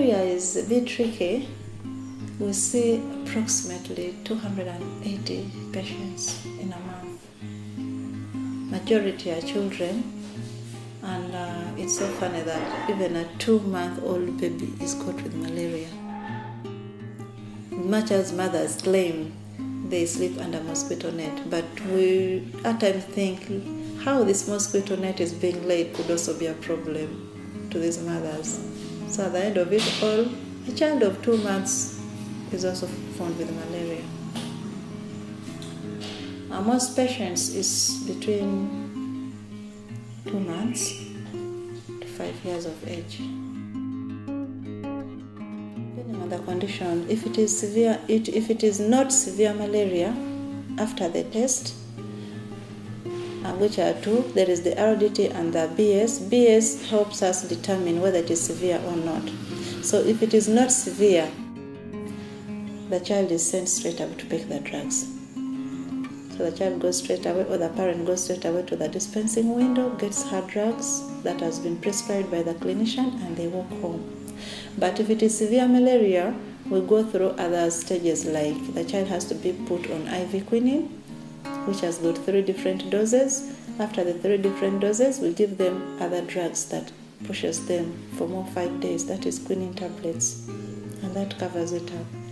malaria is a bit tricky. We see approximately 280 patients in a month. Majority are children, and it's so funny that even a 2-month-old baby is caught with malaria. Much as mothers claim they sleep under mosquito net, but we at times think how this mosquito net is being laid could also be a problem to these mothers. So at the end of it all, a child of 2 months is also found with malaria. Most patients is between 2 months to 5 years of age. Depending on the condition, if it is severe, if it is not severe malaria, after the test, which are two, there is the RDT and the BS. BS helps us determine whether it is severe or not. So if it is not severe, the child is sent straight away to pick the drugs. So the child goes straight away, or the parent goes straight away to the dispensing window, gets her drugs that has been prescribed by the clinician, and they walk home. But if it is severe malaria, we go through other stages, like the child has to be put on IV quinine, which has got 3 different doses. After the 3 different doses, we give them other drugs that pushes them for more 5 days. That is quinine tablets, and that covers it up.